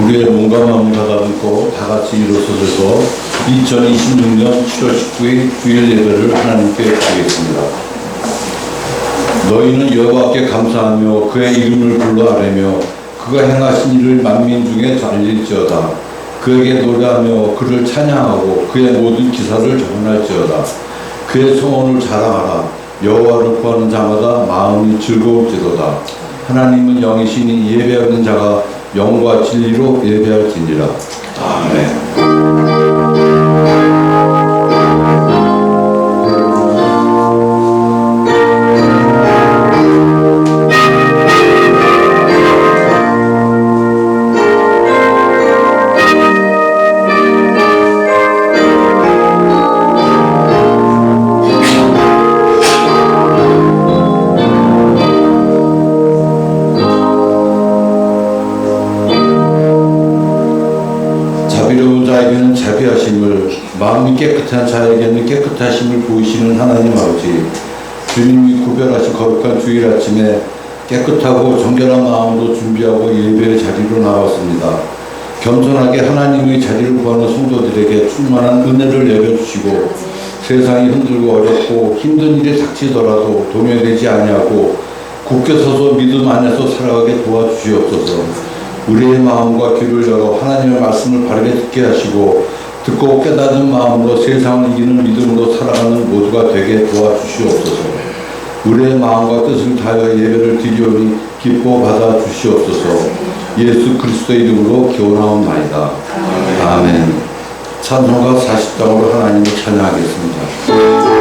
우리의 몸과 마음을 가다듬고 다 같이 일어서서 2026년 7월 19일 주일 예배를 하나님께 드리겠습니다. 너희는 여호와께 감사하며 그의 이름을 불러 아뢰며 그가 행하신 일을 만민 중에 알릴지어다. 그에게 노래하며 그를 찬양하고 그의 모든 기사를 전할지어다. 그의 성원을 자랑하라. 여호와를 구하는 자마다 마음이 즐거울지도다. 하나님은 영이시니 예배하는 자가 영과 진리로 예배할지니라. 아멘. 자에게는 자비하심을, 마음이 깨끗한 자에게는 깨끗하심을 보이시는 하나님 아버지, 주님이 구별하신 거룩한 주일 아침에 깨끗하고 정결한 마음으로 준비하고 예배의 자리로 나왔습니다. 겸손하게 하나님의 자리를 구하는 성도들에게 충만한 은혜를 내려주시고 세상이 흔들고 어렵고 힘든 일이 닥치더라도 동요되지 아니하고 굳게 서서 믿음 안에서 살아가게 도와주시옵소서. 우리의 마음과 귀를 열어 하나님의 말씀을 바르게 듣게 하시고 듣고 깨닫는 마음으로 세상을 이기는 믿음으로 살아가는 모두가 되게 도와주시옵소서. 우리의 마음과 뜻을 다하여 예배를 드리오니 기뻐 받아 주시옵소서. 예수 그리스도의 이름으로 기원하옵나이다. 아멘. 찬송가 40장으로 하나님을 찬양하겠습니다.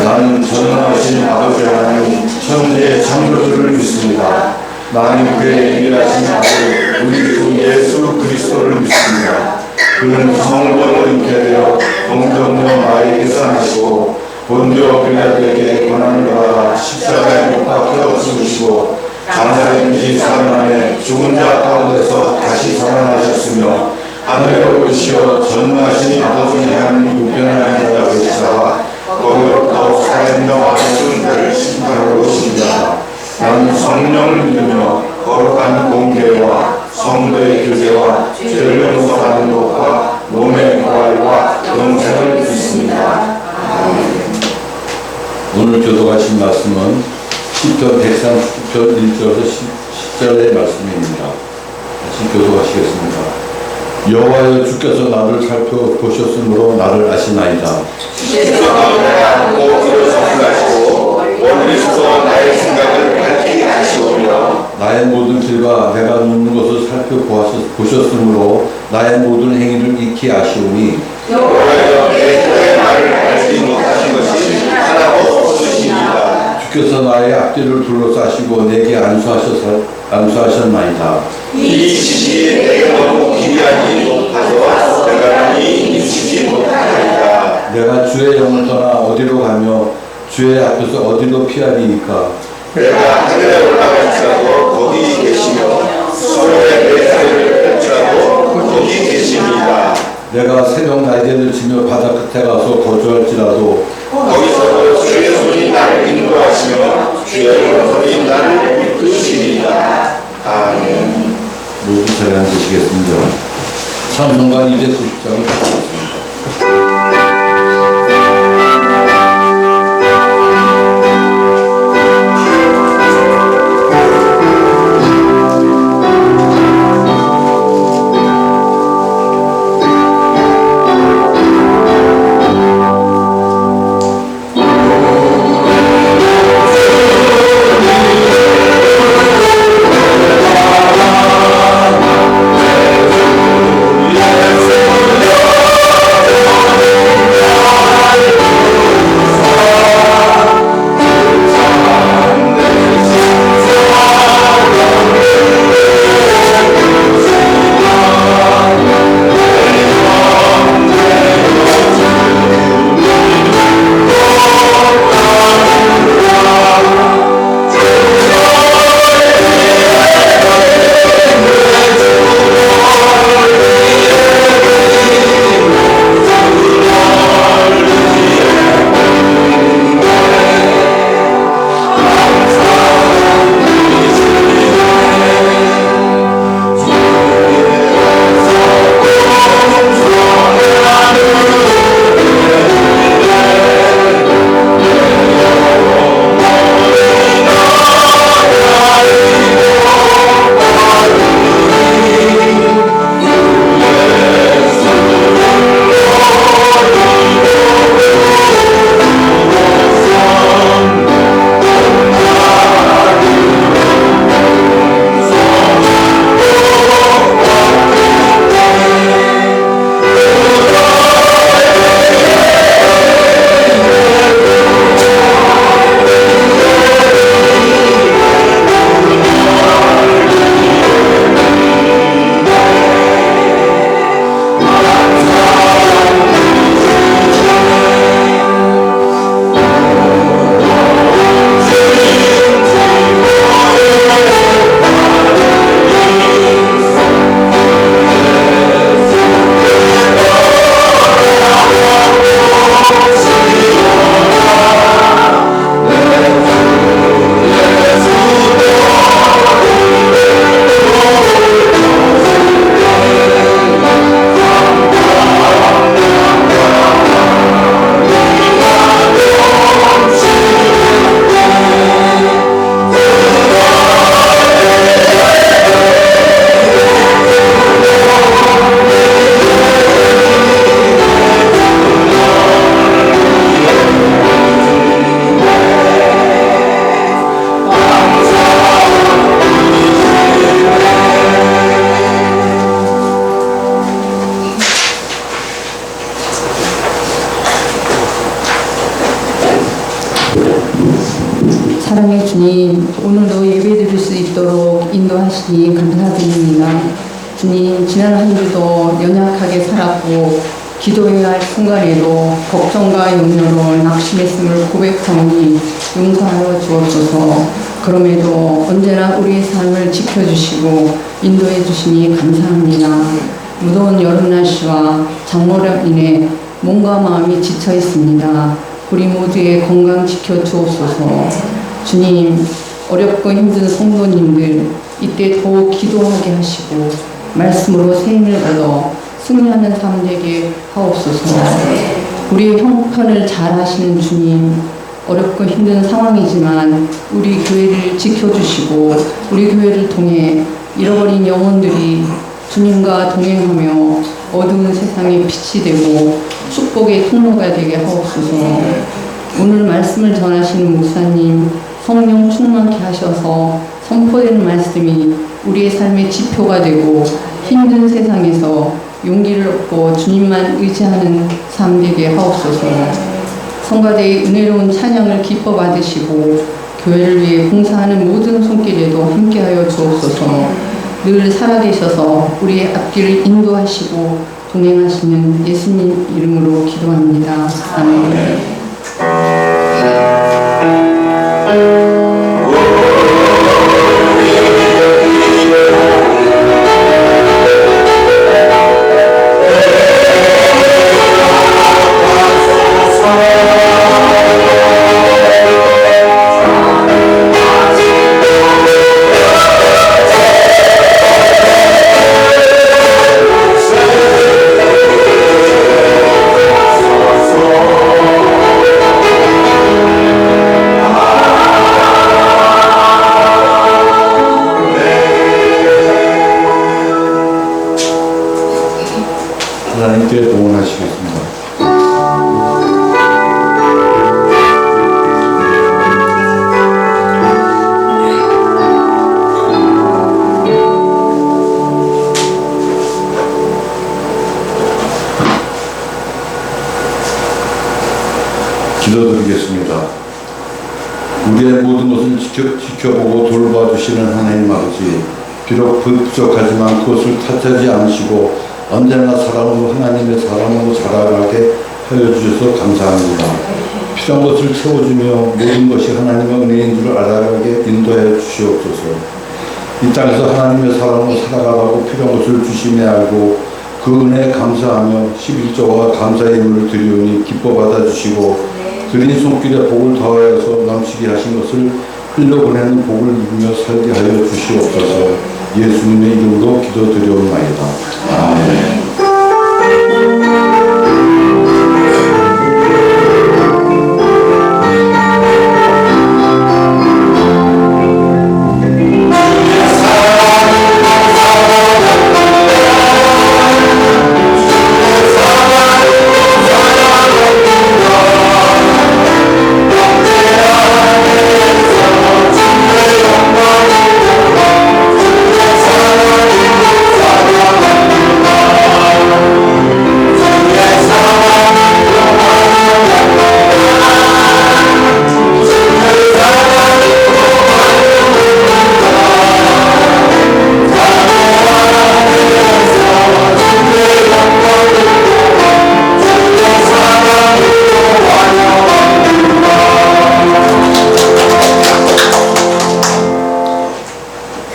나는 전능하신 아버지 하나님 천지의 창조주를 믿습니다. 나는 그의 일하신 아들 우리 주 예수 그리스도를 믿습니다. 그는 성령을 잉태 되어 동정녀 마리에게서 나시고 본디오 빌라도에게 고난을 받아 십자가에 못 박혀 죽으시고 장사님이 사람의 죽은 자 가운데서 다시 살아나셨으며 하늘에 오르시어 전능하신 아버지 하나님 우편하는 자가 계시다가 거기로부터 살아있는 아버지 자를 심판하러 오십니다. 나는 성령을 믿으며 거룩한 공회와 성도의 교제와 죄를 용서하는 것과 몸의 부활과 영생을 믿습니다. 오늘 교독하신 말씀은 시편 139편 1절에서 10절의 말씀입니다. 같이 교독하시겠습니다. 여호와여 주께서 나를 살펴보셨으므로 나를 아시나이다. 주께서 나를 알고 이를 성하시고 멀리서 나의 생각을 밝히게 하시오며 나의 모든 길과 내가 눕는 것을 살펴보셨으므로 나의 모든 행위를 익히 아시오니 여호와여 내 혀에 말을 알지 못하신 것이 하나도 없으십니다. 주께서 나의 앞뒤를 둘러싸시고 내게 안수하셨나이다. 이 지식이 내게 너무 기이하니 높아서 내가 감히 미치지 못하나이다. 내가 주의 영을 떠나 어디로 가며 주의 앞에서 어디로 피하리이까. 내가 하늘에 올라갈지라도 거기 계시며 서로의 내 다리를 펼치라도 거기 계십니다. 내가 새벽 날개를 치며 바다 끝에 가서 거주할지라도 거기서도 주의 손이 나를 인도하시며 주의 오른손이 나를 이끄시리이다. 아멘. 모두 자리에 앉으시겠습니다. 찬송가 290장을 받겠습니다. 내 사랑의 주님, 오늘도 예배드릴 수 있도록 인도하시니 감사드립니다. 주님, 지난 한 주도 연약하게 살았고 기도해야 할 순간에도 걱정과 염려로 낙심했음을 고백하오니 용서하여 주옵소서. 그럼에도 언제나 우리의 삶을 지켜주시고 인도해 주시니 감사합니다. 무더운 여름 날씨와 장마로 인해 몸과 마음이 지쳐 있습니다. 우리 모두의 건강 지켜 주옵소서. 주님, 어렵고 힘든 성도님들 이때 더욱 기도하게 하시고 말씀으로 새 힘을 얻어 승리하는 삶 되게 하옵소서. 우리의 형편을 잘 하시는 주님, 어렵고 힘든 상황이지만 우리 교회를 지켜주시고 우리 교회를 통해 잃어버린 영혼들이 주님과 동행하며 어두운 세상에 빛이 되고 축복의 통로가 되게 하옵소서. 오늘 말씀을 전하시는 목사님, 성령 충만케 하셔서 선포되는 말씀이 우리의 삶의 지표가 되고 힘든 세상에서 용기를 얻고 주님만 의지하는 삶 되게 하옵소서. 성가대의 은혜로운 찬양을 기뻐 받으시고 교회를 위해 봉사하는 모든 손길에도 함께하여 주옵소서. 늘 살아계셔서 우리의 앞길을 인도하시고 동행하시는 예수님 이름으로 기도합니다. 아멘. 하나님께 동원하시겠습니다. 기도드리겠습니다. 우리의 모든 것을 지켜보고 돌봐주시는 하나님 아버지, 비록 부족하지만 그것을 탓하지 않으시고 언제나 사랑으로 하나님의 사랑으로 자라가게 하여 주셔서 감사합니다. 필요한 것을 채워주며 모든 것이 하나님의 은혜인 줄 알아가게 인도해 주시옵소서. 이 땅에서 하나님의 사랑으로 살아가고 필요한 것을 주심에 알고 그 은혜에 감사하며 11조와 감사의 힘을 드리오니 기뻐 받아주시고 드린 손길에 복을 더하여서 넘치게 하신 것을 흘려보내는 복을 입으며 살게 하여 주시옵소서. 예수님의 이름으로 기도드리옵나이다. 아멘.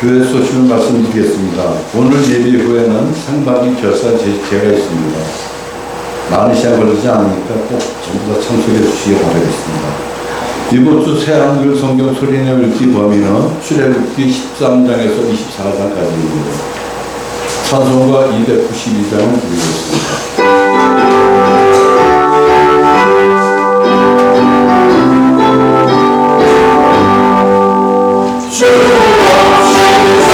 교회 소식을 말씀드리겠습니다. 오늘 예배 후에는 상반기 결산 제시제가 있습니다. 많은 시간 걸리지 않으니까 꼭 전부 다 참석해 주시기 바라겠습니다. 이번 주 새한글 성경 소리내 읽기 범위는 출애굽기 13장에서 24장까지입니다. 찬송가 292장을 드리겠습니다. 주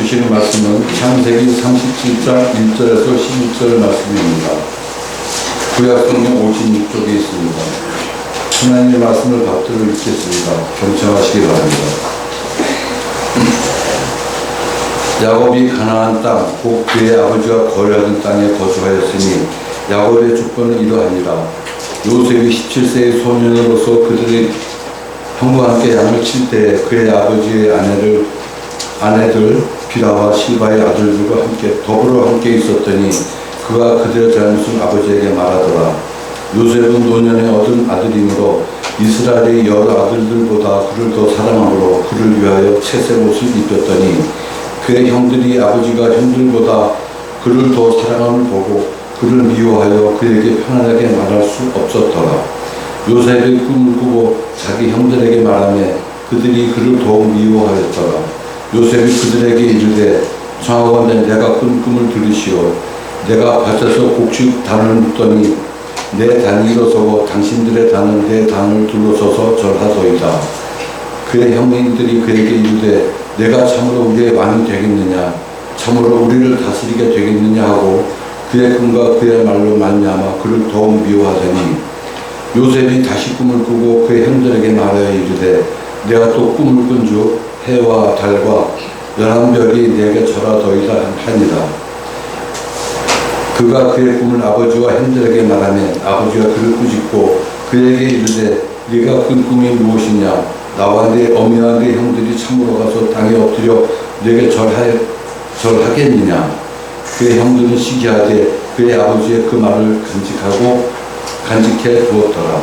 주시는 말씀은 창세기 37장 1절에서 11절 말씀입니다. 구약성경 56쪽에 있습니다. 하나님의 말씀을 받들어 읽겠습니다. 경청하시기 바랍니다. 야곱이 가나안 땅, 곧 그의 아버지가 거류하던 땅에 거주하였으니 야곱의 조건은 이러하니라. 요셉이 17세의 소년으로서 그들의 형과 함께 양을 칠 때 그의 아버지의 아내들 비라와 실바의 아들들과 함께 더불어 함께 있었더니 그가 그들의 잘못을 아버지에게 말하더라. 요셉은 노년에 얻은 아들이므로 이스라엘의 여러 아들들보다 그를 더 사랑함으로 그를 위하여 채색 옷을 입혔더니 그의 형들이 아버지가 형들보다 그를 더 사랑함을 보고 그를 미워하여 그에게 편안하게 말할 수 없었더라. 요셉의 꿈을 꾸고 자기 형들에게 말하며 그들이 그를 더욱 미워하였더라. 요셉이 그들에게 이르되 청하건대 내가 꾼 꿈을 들으시오. 내가 밭에서 곡식 단을 묻더니 내 단이 일어서고 당신들의 단은 내 단을 둘러서서 절하더이다. 그의 형님들이 그에게 이르되 내가 참으로 우리의 왕이 되겠느냐, 참으로 우리를 다스리게 되겠느냐 하고 그의 꿈과 그의 말로 말미암아 그를 더욱 미워하더니 요셉이 다시 꿈을 꾸고 그의 형들에게 말하여 이르되 내가 또 꿈을 꾼즉 해와 달과 11별이 내게 절하더이다 하니라. 그가 그의 꿈을 아버지와 형들에게 말하며 아버지가 그를 꾸짖고 그에게 이르되 네가 꾼 꿈이 무엇이냐, 나와 네 어미와 네 형들이 참으로 가서 땅에 엎드려 네게 절하겠느냐. 그의 형들은 시기하되 그의 아버지의 그 말을 간직해 두었더라.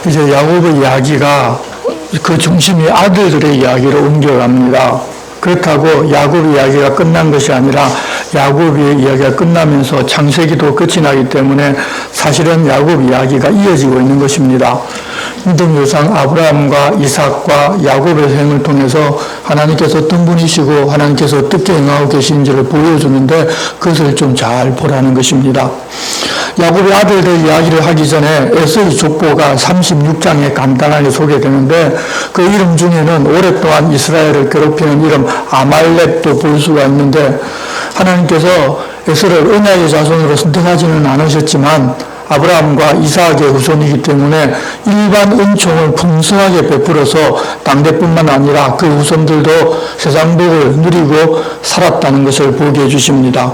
이제 야곱의 이야기가 그 중심이 아들들의 이야기로 옮겨갑니다. 그렇다고 야곱 이야기가 끝난 것이 아니라 야곱의 이야기가 끝나면서 창세기도 끝이 나기 때문에 사실은 야곱 이야기가 이어지고 있는 것입니다. 믿음 조상 아브라함과 이삭과 야곱의 생을 통해서 하나님께서 어떤 분이시고 하나님께서 어떻게 행하고 계신지를 보여주는데 그것을 좀 잘 보라는 것입니다. 야곱의 아들들 이야기를 하기 전에 에서의 족보가 36장에 간단하게 소개되는데 그 이름 중에는 오랫동안 이스라엘을 괴롭히는 이름 아말렉도 볼 수가 있는데 하나님께서 에서를 언약의 자손으로 선택하지는 않으셨지만 아브라함과 이삭의 후손이기 때문에 일반 은총을 풍성하게 베풀어서 당대뿐만 아니라 그 후손들도 세상 복을 누리고 살았다는 것을 보게 해주십니다.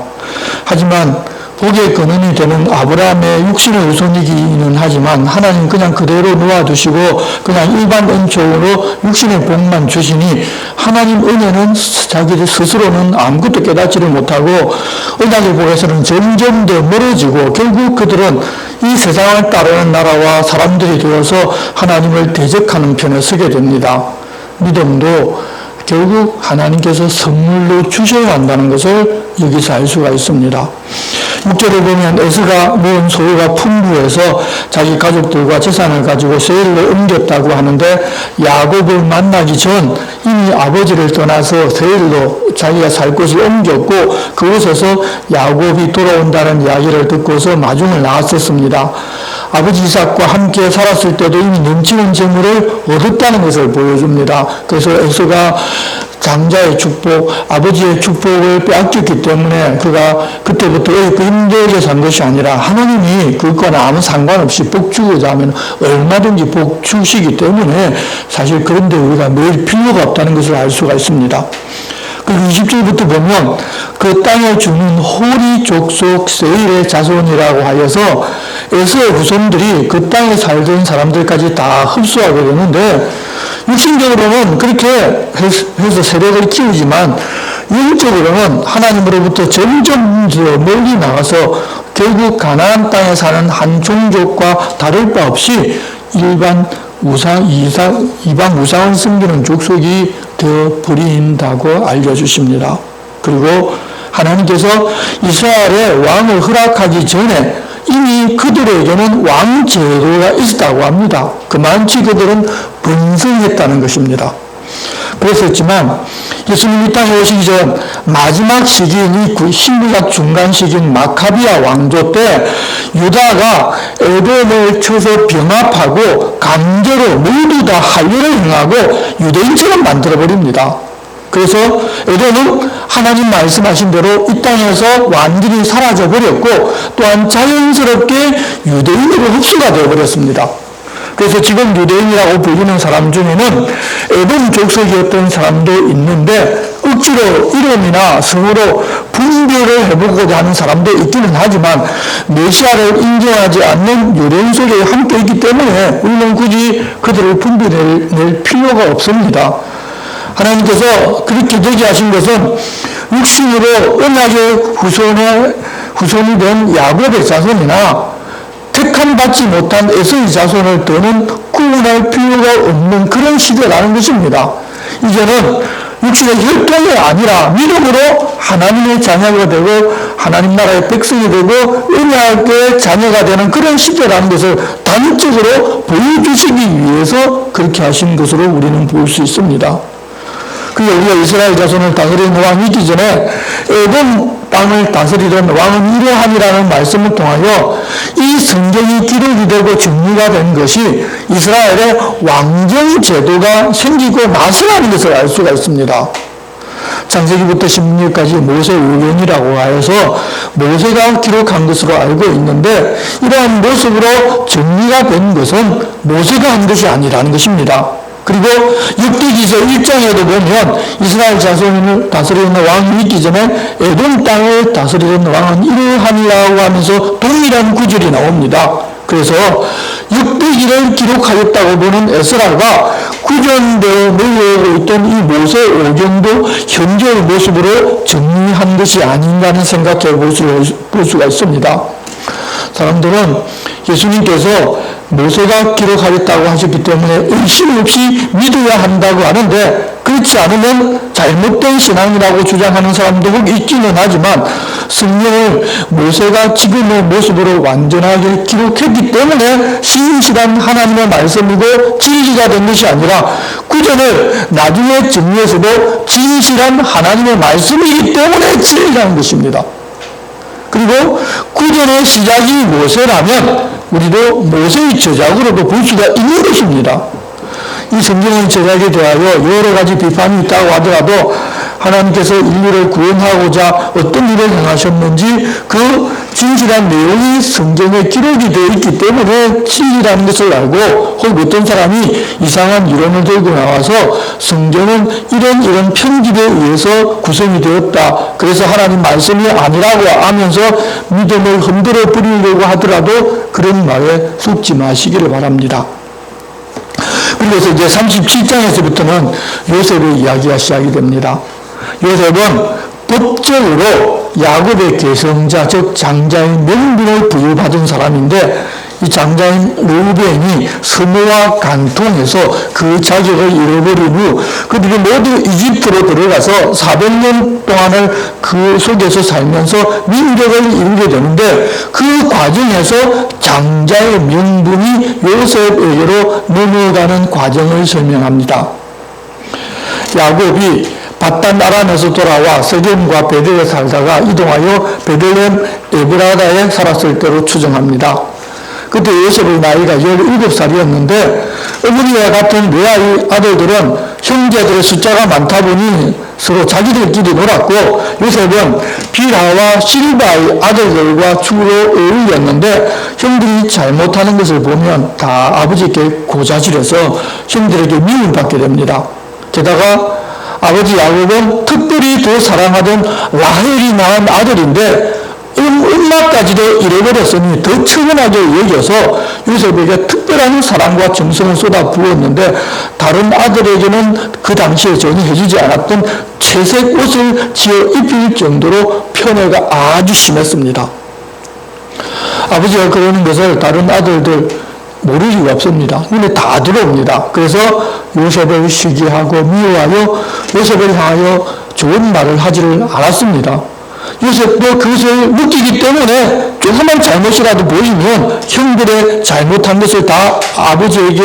하지만 복의 근원이 되는 아브라함의 육신의 후손이기는 하지만 하나님 그냥 그대로 놓아두시고 그냥 일반 은총으로 육신의 복만 주시니 하나님 은혜는 자기들 스스로는 아무것도 깨닫지를 못하고 언약의 복에서는 점점 더 멀어지고 결국 그들은 이 세상을 따르는 나라와 사람들이 되어서 하나님을 대적하는 편에 서게 됩니다. 믿음도 결국 하나님께서 선물로 주셔야 한다는 것을 여기서 알 수가 있습니다. 6절에 보면 에서가 모은 소유가 풍부해서 자기 가족들과 재산을 가지고 세일로 옮겼다고 하는데 야곱을 만나기 전 이미 아버지를 떠나서 세일로 자기가 살 곳을 옮겼고 그곳에서 야곱이 돌아온다는 이야기를 듣고서 마중을 나왔었습니다. 아버지 이삭과 함께 살았을 때도 이미 넘치는 재물을 얻었다는 것을 보여줍니다. 그래서 에서가 장자의 축복, 아버지의 축복을 빼앗겼기 때문에 그가 그때부터 힘들게 산 것이 아니라 하나님이 그것과는 아무 상관없이 복 주고자 하면 얼마든지 복 주시기 때문에 사실 그런데 우리가 매일 필요가 없다는 것을 알 수가 있습니다. 그리고 20절부터 보면 그 땅에 주는 호리 족속 세일의 자손이라고 하여서 에서의 후손들이 그 땅에 살던 사람들까지 다 흡수하게 되는데 육신적으로는 그렇게 해서 세력을 키우지만 영적으로는 하나님으로부터 점점 더 멀리 나가서 결국 가나안 땅에 사는 한 종족과 다를 바 없이 일반 이방 우상을 섬기는 족속이 되어 버린다고 알려주십니다. 그리고 하나님께서 이스라엘의 왕을 허락하기 전에 이미 그들에게는 왕 제도가 있었다고 합니다. 그만치 그들은 번성했다는 것입니다. 그랬었지만 예수님이 이 땅에 오시기 전 마지막 시기인 이 신구약 중간 시기인 마카비아 왕조 때 유다가 에돔을 쳐서 병합하고 강제로 모두 다 할례를 행하고 유대인처럼 만들어버립니다. 그래서 에돔은 하나님 말씀하신 대로 이 땅에서 완전히 사라져버렸고 또한 자연스럽게 유대인으로 흡수가 되어버렸습니다. 그래서 지금 유대인이라고 불리는 사람 중에는 에돔 족속이었던 사람도 있는데 억지로 이름이나 성으로 분별을 해보고자 하는 사람도 있기는 하지만 메시아를 인정하지 않는 유대인 속에 함께 있기 때문에 우리는 굳이 그들을 분별해낼 필요가 없습니다. 하나님께서 그렇게 되게 하신 것은 육신으로 언약의 후손이 된 야곱의 자손이나 택함받지 못한 에서의 자손을 더는 구분할 필요가 없는 그런 시대라는 것입니다. 이제는 육신의 혈통이 아니라 믿음으로 하나님의 자녀가 되고 하나님 나라의 백성이 되고 언약의 자녀가 되는 그런 시대라는 것을 단적으로 보여주시기 위해서 그렇게 하신 것으로 우리는 볼 수 있습니다. 그리고 우리가 이스라엘 자손을 다스리는 왕이 있기 전에 에돔 땅을 다스리던 왕은 이러함이라는 말씀을 통하여 이 성경이 기록이 되고 정리가 된 것이 이스라엘의 왕정 제도가 생기고 나서라는 것을 알 수가 있습니다. 창세기부터 신명기까지 모세 오경이라고 하여서 모세가 기록한 것으로 알고 있는데 이러한 모습으로 정리가 된 것은 모세가 한 것이 아니라는 것입니다. 그리고 욥기서 1장에도 보면 이스라엘 자손을 다스리는 왕이 있기 전에 에돔 땅을 다스리는 왕은 이러함이라고 하면서 동일한 구절이 나옵니다. 그래서 욥기를 기록하였다고 보는 에스라가 구전되어 내려오고 있던 이 모세 오경도 현재의 모습으로 정리한 것이 아닌가 하는 생각해 볼 수가 있습니다. 사람들은 예수님께서 모세가 기록하였다고 하셨기 때문에 의심 없이 믿어야 한다고 하는데, 그렇지 않으면 잘못된 신앙이라고 주장하는 사람도 있기는 하지만, 성경을 모세가 지금의 모습으로 완전하게 기록했기 때문에 신실한 하나님의 말씀이고 진리가 된 것이 아니라, 구절을 나중에 정리해서도 진실한 하나님의 말씀이기 때문에 진리라는 것입니다. 그리고 구절의 시작이 모세라면 우리도 모세의 저작으로도 볼 수가 있는 것입니다. 이 성경의 제작에 대하여 여러 가지 비판이 있다고 하더라도 하나님께서 인류를 구원하고자 어떤 일을 행하셨는지 그 진실한 내용이 성경에 기록이 되어 있기 때문에 진리라는 것을 알고, 혹은 어떤 사람이 이상한 이론을 들고 나와서 성경은 이런 편집에 의해서 구성이 되었다, 그래서 하나님 말씀이 아니라고 하면서 믿음을 흔들어 버리려고 하더라도 그런 말에 속지 마시기를 바랍니다. 그래서 이제 37장에서부터는 요셉의 이야기가 시작이 됩니다. 요셉은 법적으로 야곱의 계성자, 즉 장자인 명분을 부여받은 사람인데, 이 장자인 르우벤이 스모와 간통해서 그 자격을 잃어버린 후 그들이 모두 이집트로 들어가서 400년 동안을 그 속에서 살면서 민족을 이루게 되는데, 그 과정에서 장자의 명분이 요셉에게로 넘어가는 과정을 설명합니다. 야곱이 바단 아람에서 돌아와 세겜과 베델에 살다가 이동하여 베들레헴 에브라다에 살았을 때로 추정합니다. 그때 요셉의 나이가 17살이었는데 어머니와 같은 레아의 아들들은 형제들의 숫자가 많다 보니 서로 자기들끼리 놀았고, 요셉은 빌하와 실바의 아들들과 주로 어울렸는데 형들이 잘못하는 것을 보면 다 아버지께 고자질해서 형들에게 미움받게 됩니다. 게다가 아버지 야곱은 특별히 더 사랑하던 라헬이 낳은 아들인데 엄마까지도 잃어버렸으니 더 처근하게 여겨서 요셉에게 특별한 사랑과 정성을 쏟아 부었는데, 다른 아들에게는 그 당시에 전혀 해주지 않았던 채색 옷을 지어 입힐 정도로 편애가 아주 심했습니다. 아버지가 그러는 것을 다른 아들들 모를 리가 없습니다. 눈에 다 들어옵니다. 그래서 요셉을 시기하고 미워하여 요셉을 향하여 좋은 말을 하지를 않았습니다. 요셉도 그것을 느끼기 때문에 조그만 잘못이라도 보이면 형들의 잘못한 것을 다 아버지에게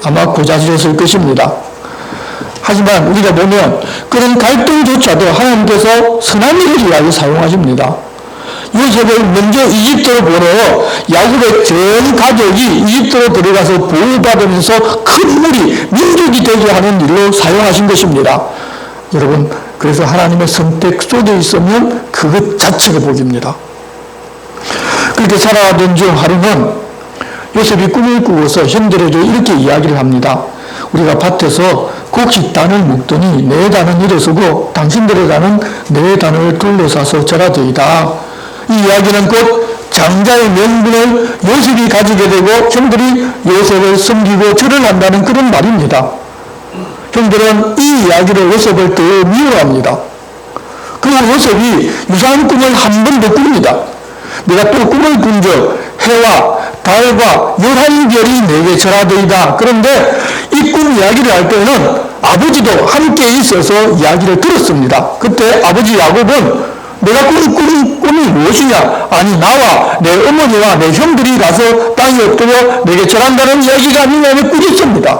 아마 고자질했을 것입니다. 하지만 우리가 보면 그런 갈등조차도 하나님께서 선한 일을 위하여 사용하십니다. 요셉을 먼저 이집트로 보내어 야곱의 전 가족이 이집트로 들어가서 보호받으면서 큰 무리, 민족이 되게 하는 일로 사용하신 것입니다. 여러분, 그래서 하나님의 선택 속에 있으면 그것 자체가 복입니다. 그렇게 살아가던 중 하루는 요셉이 꿈을 꾸고서 형들에게 이렇게 이야기를 합니다. 우리가 밭에서 곡식단을 묶더니 내 단은 일어서고 당신들의 단은 내 단을 둘러싸서 절하더이다. 이 이야기는 곧 장자의 명분을 요셉이 가지게 되고 형들이 요셉을 섬기고 절을 한다는 그런 말입니다. 형들은 이 이야기로 요셉을 더 미워합니다. 그리고 요셉이 유사한 꿈을 한 번 더 꿉니다. 내가 또 꿈을 꾼적 해와 달과 11별이 내게 절하더이다. 그런데 이 꿈 이야기를 할 때는 아버지도 함께 있어서 이야기를 들었습니다. 그때 아버지 야곱은 내가 꿈 꿈이 무엇이냐? 아니, 나와 내 어머니와 내 형들이 가서 땅에 엎드려 내게 절한다는 이야기가 아니냐며 꾸짖습니다.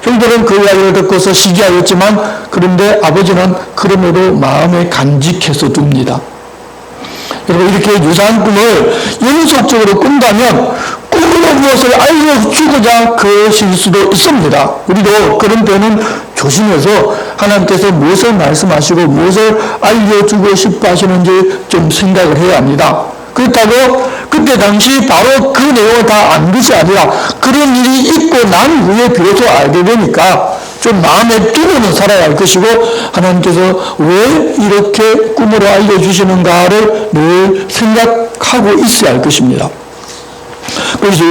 형들은 그 이야기를 듣고서 시기하였지만, 그런데 아버지는 그럼에도 마음에 간직해서 둡니다. 여러분, 이렇게 유사한 꿈을 연속적으로 꾼다면 꿈으로 무엇을 알려주고자 그러실 수도 있습니다. 우리도 그런 때는 조심해서 하나님께서 무엇을 말씀하시고 무엇을 알려주고 싶어 하시는지 좀 생각을 해야 합니다. 그렇다고 그때 당시 바로 그 내용을 다 안 것이 아니라 그런 일이 있고 난 후에 비로소 알게 되니까 좀 마음에 두고는 살아야 할 것이고, 하나님께서 왜 이렇게 꿈으로 알려주시는가를 늘 생각하고 있어야 할 것입니다. 그래서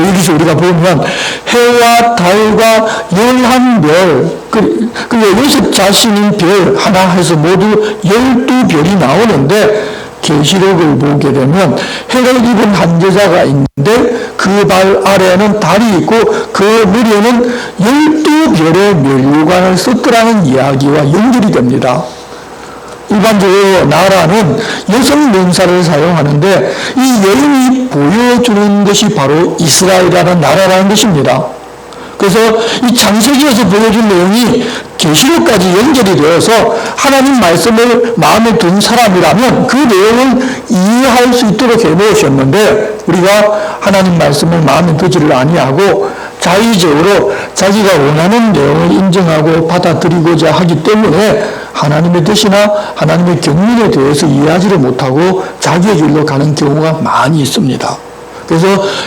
여기서 우리가 보면 해와 달과 11별, 그리고 요셉 자신인 별 하나 해서 모두 12별이 나오는데, 계시록을 보게 되면 해를 입은 한 여자가 있는데 그 발 아래에는 달이 있고 그 머리에는 12별의 면류관을 썼더라는 이야기와 연결이 됩니다. 일반적으로 나라는 여성 명사를 사용하는데 이 여인이 보여주는 것이 바로 이스라엘이라는 나라라는 것입니다. 그래서 이 창세기에서 보여준 내용이 계시록까지 연결이 되어서 하나님 말씀을 마음에 둔 사람이라면 그 내용을 이해할 수 있도록 해놓으셨는데 우리가 하나님 말씀을 마음에 두지를 아니하고 자의적으로 자기가 원하는 내용을 인정하고 받아들이고자 하기 때문에 하나님의 뜻이나 하나님의 경륜에 대해서 이해하지를 못하고 자기의 길로 가는 경우가 많이 있습니다. 그래서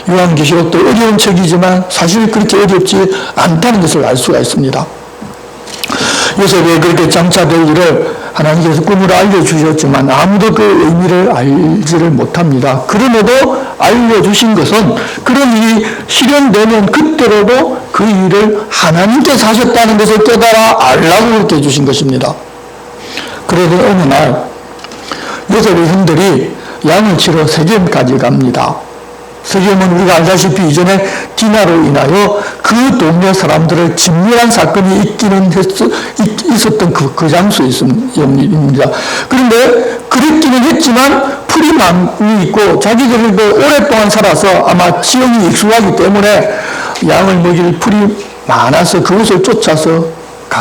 요한계시록도 어려운 책이지만 사실 그렇게 어렵지 않다는 것을 알 수가 있습니다. 요셉이 그렇게 장차될 일을 하나님께서 꿈으로 알려주셨지만 아무도 그 의미를 알지를 못합니다. 그럼에도 알려주신 것은 그런 일이 실현되면 그때로도 그 일을 하나님께서 하셨다는 것을 깨달아 알라고 그렇게 해주신 것입니다. 그러던 어느 날 요셉의 형들이 양을 치러 세겜까지 갑니다. 세겜은 우리가 알다시피 이전에 디나로 인하여 그 동네 사람들을 진멸한 사건이 있었던 그 장소에 있습니다. 그런데 그랬기는 했지만 풀이 많이 있고 자기들도 오랫동안 살아서 아마 지형이 익숙하기 때문에 양을 먹일 풀이 많아서 그것을 쫓아서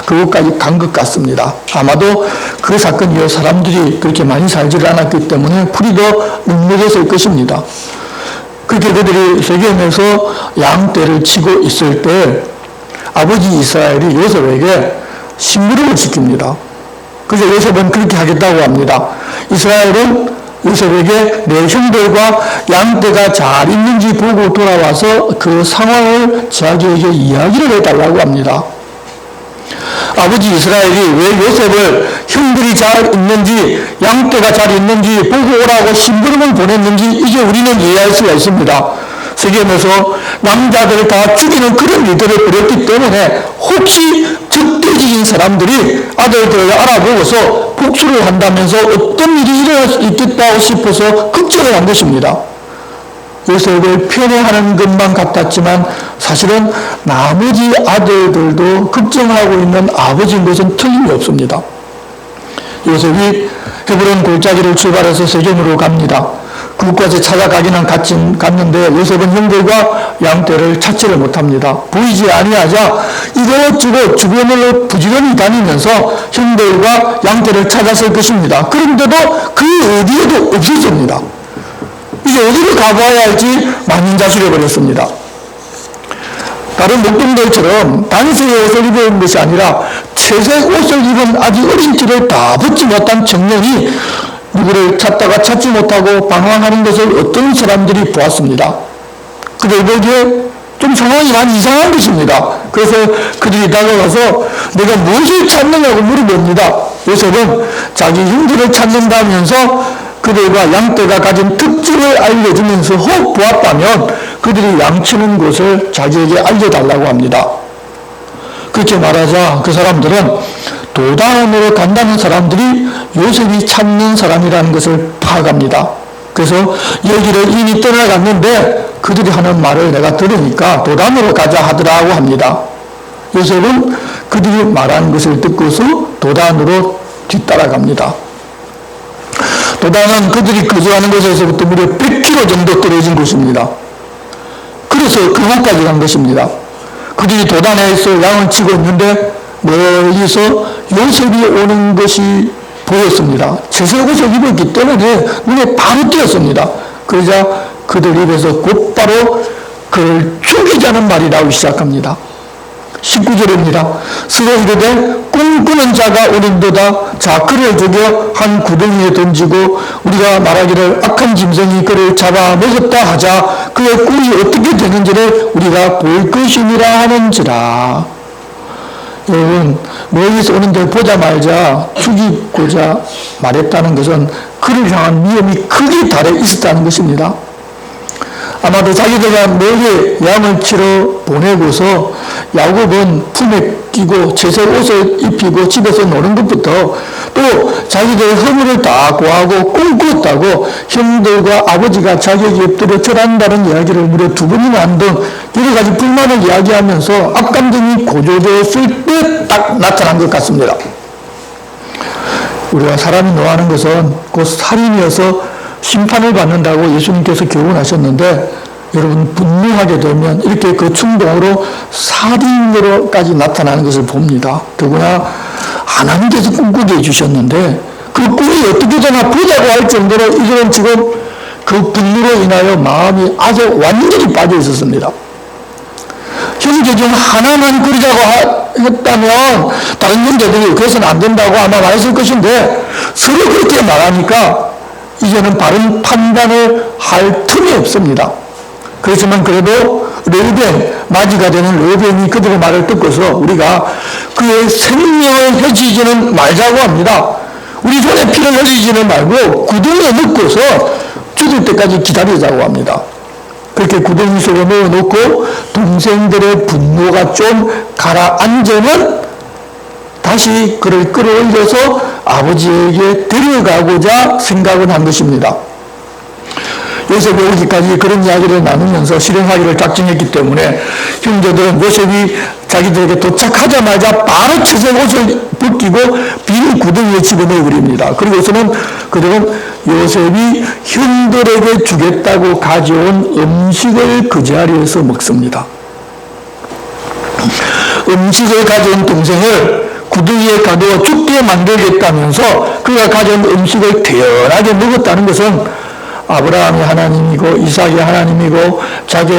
그것까지 간 것 같습니다. 아마도 그 사건 이후 사람들이 그렇게 많이 살지를 않았기 때문에 풀이 더 눅눅했을 것입니다. 그렇게 그들이 세겜에서 양떼를 치고 있을 때 아버지 이스라엘이 요셉에게 심부름을 시킵니다. 그래서 요셉은 그렇게 하겠다고 합니다. 이스라엘은 요셉에게 내 형들과 양떼가 잘 있는지 보고 돌아와서 그 상황을 자기에게 이야기를 해달라고 합니다. 아버지 이스라엘이 왜 요셉을 형들이 잘 있는지 양떼가 잘 있는지 보고 오라고 심부름을 보냈는지 이제 우리는 이해할 수가 있습니다. 세겜에서 남자들을 다 죽이는 그런 일들을 벌였기 때문에 혹시 적대적인 사람들이 아들들을 알아보고서 복수를 한다면서 어떤 일이 일어날 수 있겠다고 싶어서 걱정을 한 것입니다. 요셉을 편애하는 것만 같았지만 사실은 나머지 아들들도 걱정하고 있는 아버지인 것은 틀림이 없습니다. 요셉이 헤브론 골짜기를 출발해서 세겜으로 갑니다. 그곳까지 찾아가기는 갔는데 요셉은 형들과 양떼를 찾지를 못합니다. 보이지 아니하자 이것저것 주변을 부지런히 다니면서 형들과 양떼를 찾았을 것입니다. 그런데도 그 어디에도 없어집니다. 이제 어디를 가봐야 할지 망연자실해버렸습니다. 다른 목동들처럼 단색의 옷을 입은 것이 아니라 채색 옷을 입은 아주 어린 티를 다 벗지 못한 청년이 누구를 찾다가 찾지 못하고 방황하는 것을 어떤 사람들이 보았습니다. 그들 보기에 좀 상황이 많이 이상한 것입니다. 그래서 그들이 다가가서 내가 무엇을 찾느냐고 물어봅니다. 요셉은 자기 형들을 찾는다면서 그들과 양떼가 가진 특징을 알려주면서 혹 보았다면 그들이 양치는 곳을 자기에게 알려달라고 합니다. 그렇게 말하자 그 사람들은 도단으로 간다는 사람들이 요셉이 찾는 사람이라는 것을 파악합니다. 그래서 여기를 이미 떠나갔는데 그들이 하는 말을 내가 들으니까 도단으로 가자 하더라고 합니다. 요셉은 그들이 말하는 것을 듣고서 도단으로 뒤따라갑니다. 도단은 그들이 거주하는 곳에서부터 무려 100km 정도 떨어진 곳입니다. 그래서 그곳까지 간 것입니다. 그들이 도단에서 양을 치고 있는데 멀리서 요셉이 오는 것이 보였습니다. 채색 옷을 입었기 때문에 눈에 바로 띄었습니다. 그러자 그들 입에서 곧바로 그를 죽이자는 말이 나오기 시작합니다. 19절입니다. 서로 이르되 꿈꾸는 자가 오는도다. 자 그를 죽여 한 구덩이에 던지고 우리가 말하기를 악한 짐승이 그를 잡아 먹었다 하자 그의 꿀이 어떻게 되는지를 우리가 볼 것이니라 하는지라. 여러분 멀리서 오는데 보자마자 죽이고자 말했다는 것은 그를 향한 위험이 크게 달해 있었다는 것입니다. 아마도 자기들과 멀리 양을 치러 보내고서 야곱은 품에 끼고 채색 옷을 입히고 집에서 노는 것부터 또 그리고 자기들의 허물을 다 고하고 꿈꿨다고 형들과 아버지가 자기 옆들에 절한다는 이야기를 무려 2번이나 한 등 여러 가지 불만을 이야기하면서 악감정이 고조되었을 때 딱 나타난 것 같습니다. 우리가 사람이 노하는 것은 곧 살인이어서 심판을 받는다고 예수님께서 교훈하셨는데, 여러분 분노하게 되면 이렇게 그 충동으로 살인으로까지 나타나는 것을 봅니다. 더구나 하나님께서 꿈꾸게 해주셨는데 그 꿈이 어떻게 되나 보자고 할 정도로 이들은 지금 그 분노로 인하여 마음이 아주 완전히 빠져 있었습니다. 형제 중 하나만 그러자고 했다면 다른 형제들이 그래서는 안 된다고 아마 말했을 것인데, 서로 그렇게 말하니까 이제는 바른 판단을 할 틈이 없습니다. 그렇지만 그래도 르벤, 맞이가 되는 르벤이 그들의 말을 듣고서 우리가 그의 생명을 해치지는 말자고 합니다. 우리 손에 피를 흘리지는 말고 구덩이에 넣고서 죽을 때까지 기다리자고 합니다. 그렇게 구덩이 속에 넣어놓고 동생들의 분노가 좀 가라앉으면 다시 그를 끌어올려서 아버지에게 데려가고자 생각을 한 것입니다. 요셉이 오기까지 그런 이야기를 나누면서 실행하기를 작정했기 때문에 형제들은 요셉이 자기들에게 도착하자마자 바로 채색 옷을 벗기고 빈 구덩이에 집어넣어 버립니다. 그리고서는 그들은 요셉이 형들에게 주겠다고 가져온 음식을 그 자리에서 먹습니다. 음식을 가져온 동생을 구덩이에 가두어 죽게 만들겠다면서 그가 가져온 음식을 태연하게 먹었다는 것은 아브라함이 하나님이고 이삭이 하나님이고 자기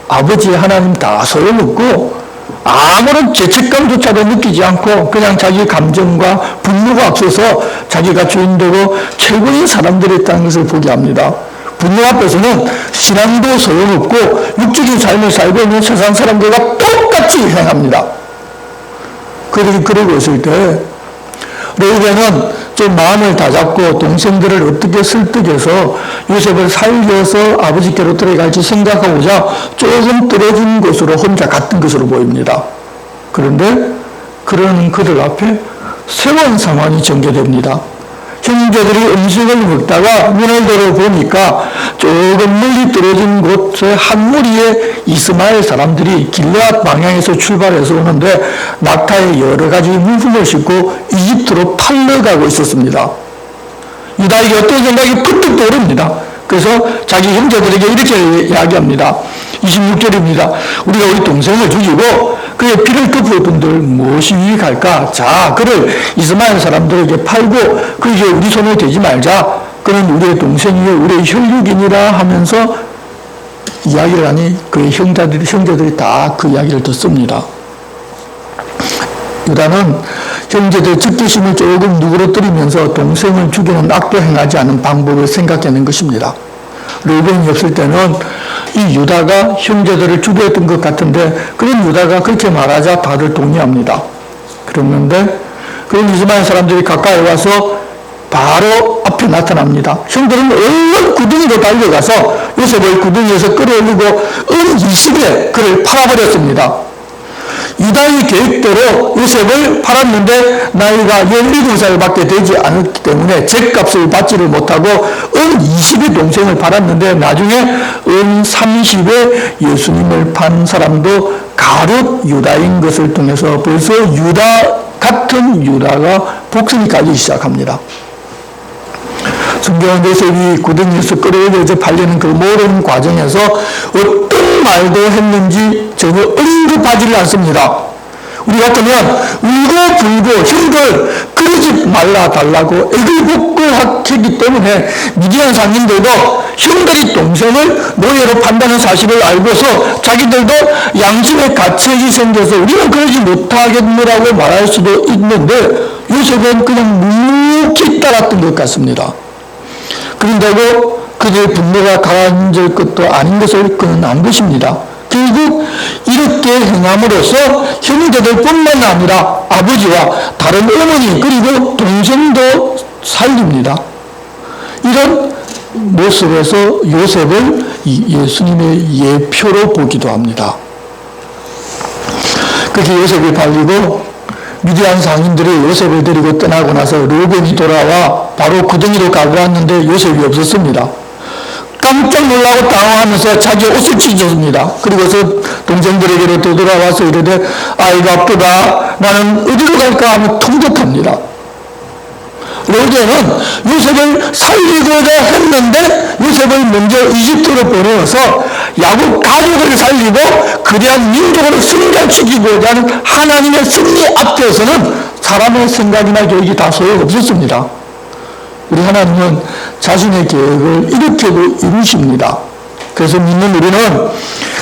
아버지의 하나님 다 소용없고 아무런 죄책감조차도 느끼지 않고 그냥 자기 감정과 분노가 앞서서 자기가 주인되고 최고인 사람들이 있다는 것을 보게 합니다. 분노 앞에서는 신앙도 소용없고 육적인 삶을 살고 있는 세상 사람들과 똑같이 행합니다. 그러고 있을 때 르벤은 좀 마음을 다잡고 동생들을 어떻게 설득해서 요셉을 살려서 아버지께로 들어갈지 생각하고자 조금 떨어진 곳으로 혼자 갔던 것으로 보입니다. 그런데 그러는 그들 앞에 새로운 상황이 전개됩니다. 형제들이 음식을 먹다가 눈을 들어보니까 조금 멀리 떨어진 곳에 한 무리의 이스마엘 사람들이 길르앗 방향에서 출발해서 오는데 낙타에 여러 가지 물품을 싣고 이집트로 팔려가고 있었습니다. 유다에게 어떤 생각이 푸득 떠오릅니다. 그래서 자기 형제들에게 이렇게 이야기합니다. 26절입니다. 우리가 우리 동생을 죽이고 그의 피를 덮을 분들 무엇이 유익할까? 자, 그를 이스마엘 사람들에게 팔고 그에게 우리 손에 대지 말자. 그는 우리의 동생이요 우리의 혈육이니라 하면서 이야기를 하니 그의 형제들이 다 그 이야기를 듣습니다. 유다는 형제들 즉기심을 조금 누그러뜨리면서 동생을 죽이는 악도 행하지 않은 방법을 생각해낸 것입니다. 르벤이 없을 때는 이 유다가 형제들을 죽였던 것 같은데 그런 유다가 그렇게 말하자 다들 동의합니다. 그랬는데 그런 이스마엘 사람들이 가까이 와서 바로 앞에 나타납니다. 형들은 얼른 구덩이로 달려가서 요셉을 구덩이에서 끌어올리고 은 20에 그를 팔아버렸습니다. 유다의 계획대로 요셉을 팔았는데 나이가 17살밖에 되지 않았기 때문에 죗값을 받지를 못하고 은 20의 동생을 팔았는데 나중에 은 30에 예수님을 판 사람도 가룟 유다인 것을 통해서 벌써 유다 같은 유다가 복선이 깔리기 시작합니다. 성경은 요셉이 구덩이에서 끌어올려져 팔리는 그 모든 과정에서 어떤 말도 했는지 전혀 언급하지를 않습니다. 우리 같으면 울고 불고 형들 그러지 말라 달라고 애글복걸하기 때문에 미디안 상인들도 형들이 동생을 노예로 판다는 사실을 알고서 자기들도 양심의 가책이 생겨서 우리는 그러지 못하겠노라고 말할 수도 있는데 요셉은 그냥 묵묵히 따랐던 것 같습니다. 그런데도 그들의 분노가 가라앉을 것도 아닌 것을 그는 안 것입니다. 결국 이렇게 행함으로써 형제들뿐만 아니라 아버지와 다른 어머니 그리고 동생도 살립니다. 이런 모습에서 요셉을 예수님의 예표로 보기도 합니다. 그렇게 요셉이 팔리고 미디안 상인들이 요셉을 데리고 떠나고 나서 르우벤이 돌아와 바로 구덩이로 가보았는데 요셉이 없었습니다. 깜짝 놀라고 당황하면서 자기 옷을 찢었습니다. 그리고서 동생들에게로 되돌아와서 이르되 아이고 아프다 나는 어디로 갈까 하며 통곡합니다. 르우벤은 요셉을 살리고자 했는데 요셉을 먼저 이집트로 보내어서 야곱 가족을 살리고 거대한 민족을 성장시키고자 하는 하나님의 승리 앞에서는 사람의 생각이나 계획이 다 소용없었습니다. 우리 하나님은 자신의 계획을 이렇게도 이루십니다. 그래서 믿는 우리는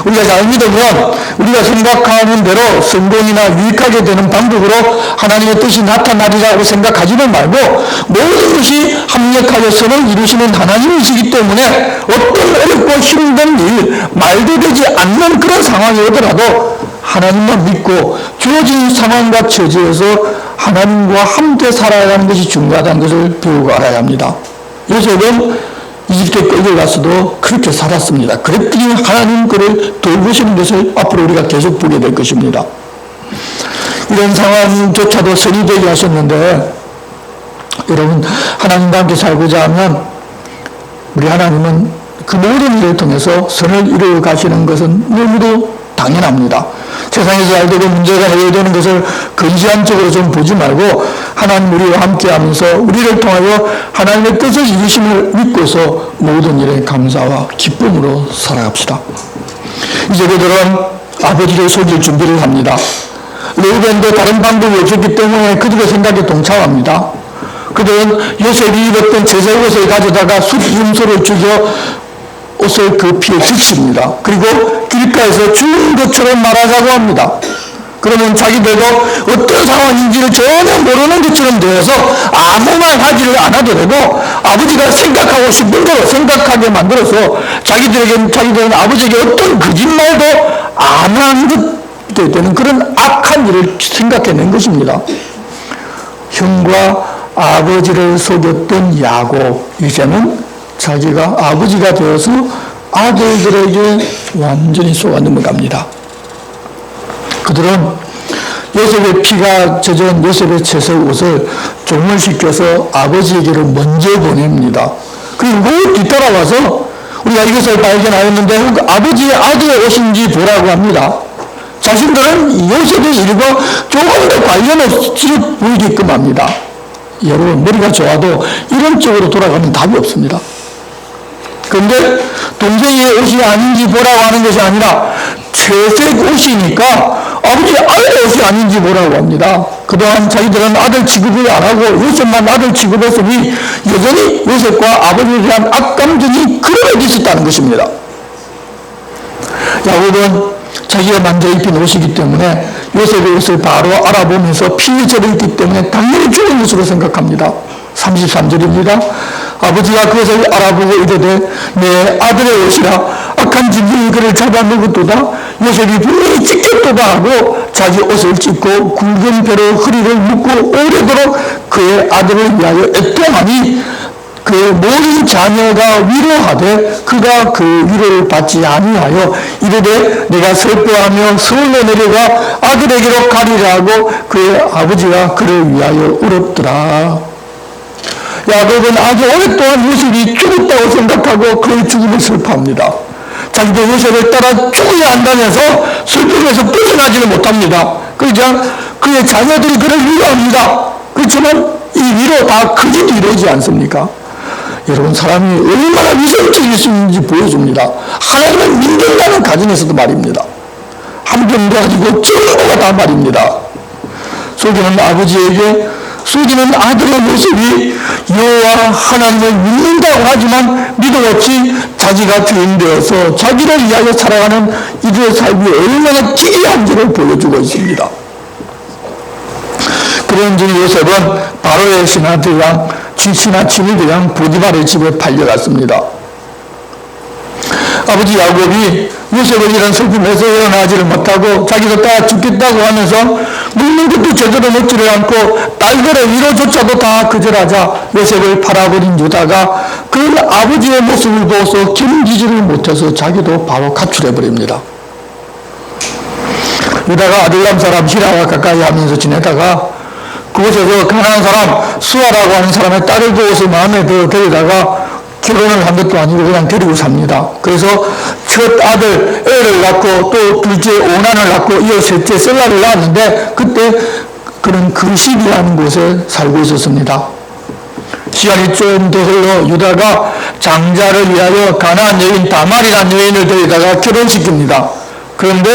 우리가 잘 믿으면 우리가 생각하는 대로 성공이나 유익하게 되는 방법으로 하나님의 뜻이 나타나리라고 생각하지는 말고 모든 것이 합력하여 선을 이루시는 하나님이시기 때문에 어떤 어렵고 힘든 일, 말도 되지 않는 그런 상황이 오더라도 하나님만 믿고 주어진 상황과 처지에서 하나님과 함께 살아가는 것이 중요하다는 것을 배우고 알아야 합니다. 요셉은 이집트에 끌려가서도 그렇게 살았습니다. 그랬더니 하나님 그를 돌보시는 것을 앞으로 우리가 계속 보게 될 것입니다. 이런 상황조차도 선이 되게 하셨는데 여러분 하나님과 함께 살고자 하면 우리 하나님은 그 모든 일을 통해서 선을 이루어 가시는 것은 너무도 당연합니다. 세상에서 잘 되고 문제가 해결되는 것을 근시안적으로 좀 보지 말고 하나님 우리와 함께하면서 우리를 통하여 하나님의 뜻을 이루심을 믿고서 모든 일에 감사와 기쁨으로 살아갑시다. 이제 그들은 아버지를 속일 준비를 합니다. 르우벤도 다른 방법이 없었기 때문에 그들의 생각에 동참합니다. 그들은 요셉이 입었던 제색 옷을 가져다가 숫 염소를 죽여 옷을 그 피에 적십니다. 그리고 길가에서 죽은 것처럼 말하자고 합니다. 그러면 자기들도 어떤 상황인지를 전혀 모르는 것처럼 되어서 아무 말 하지를 않아도 되고 아버지가 생각하고 싶은 대로 생각하게 만들어서 자기들은 아버지에게 어떤 거짓말도 안 한 것 되는 그런 악한 일을 생각해낸 것입니다. 형과 아버지를 속였던 야곱, 이제는 자기가 아버지가 되어서 아들들에게 완전히 속아 넘어갑니다. 그들은 요셉의 피가 젖은 요셉의 채색 옷을 종을 시켜서 아버지에게로 먼저 보냅니다. 그리고 뒤따라와서 우리가 이것을 발견하였는데 아버지의 아들의 옷인지 보라고 합니다. 자신들은 요셉의 일과 조금 더 관련 없이 보이게끔 합니다. 여러분 머리가 좋아도 이런 쪽으로 돌아가면 답이 없습니다. 그런데 동생의 옷이 아닌지 보라고 하는 것이 아니라 채색 옷이니까 아버지의 아들 옷이 아닌지 보라고 합니다. 그동안 자기들은 아들 취급을 안 하고 요셉만 아들 취급했으니 여전히 요셉과 아버지에 대한 악감정이 그대로 있었다는 것입니다. 야곱은 자기가 만져 입힌 옷이기 때문에 요셉의 옷을 바로 알아보면서 피에 젖어있기 때문에 당연히 죽은 것으로 생각합니다. 33절입니다. 아버지가 그것을 알아보고 이르되 내 아들의 옷이라 악한 짐승이 그를 잡아먹었도다. 요셉이 분명히 찢겼도다 하고 자기 옷을 찢고 굵은 배로 허리를 묶고 오래도록 그의 아들을 위하여 애통하니 그의 모든 자녀가 위로하되 그가 그 위로를 받지 아니하여 이르되 내가 슬퍼하며 서울로 내려가 아들에게로 가리라 하고 그의 아버지가 그를 위하여 울었더라. 야곱은 아주 오랫동안 요셉이 죽었다고 생각하고 그의 죽음을 슬퍼합니다. 자기도 요셉을 따라 죽어야 한다면서 슬픔에서 벗어나지는 못합니다. 그러자 그의 자녀들이 그를 위로합니다. 그렇지만 이 위로 다 거짓 위로지 않습니까? 여러분 사람이 얼마나 위선적일 수 있는지 보여줍니다. 하나님을 믿는다는 가정에서도 말입니다. 한 병도 가지고 전부가 다 말입니다. 속이는 아버지에게 속이는 아들의 모습이 여호와 하나님을 믿는다고 하지만 믿음 없이 자기가 주인되어서 자기를 위하여 살아가는 이들의 삶이 얼마나 기이한지를 보여주고 있습니다. 그런지 요셉은 바로의 신하들이랑 친위들이랑 보디발의 집에 팔려갔습니다. 아버지 야곱이 요셉을 이런 슬픔에서 일어나지를 못하고 자기도 따라 죽겠다고 하면서 먹는 것도 제대로 먹지를 않고 딸들의 위로조차도 다 거절하자 요셉을 팔아버린 유다가 그 아버지의 모습을 보고서 견디지를 못해서 자기도 바로 가출해버립니다. 유다가 아들람 사람 히라와 가까이 하면서 지내다가 그곳에서 가난한 사람, 수아라고 하는 사람의 딸을 보고서 마음에 데려다가 결혼을 한 것도 아니고 그냥 데리고 삽니다. 그래서 첫 아들 애를 낳고 또 둘째 오난을 낳고 이어 셋째 셀라를 낳았는데 그때 그런 그십이라는 곳에 살고 있었습니다. 시간이 좀 더 흘러 유다가 장자를 위하여 가나안 여인 다말이라는 여인을 데리다가 결혼시킵니다. 그런데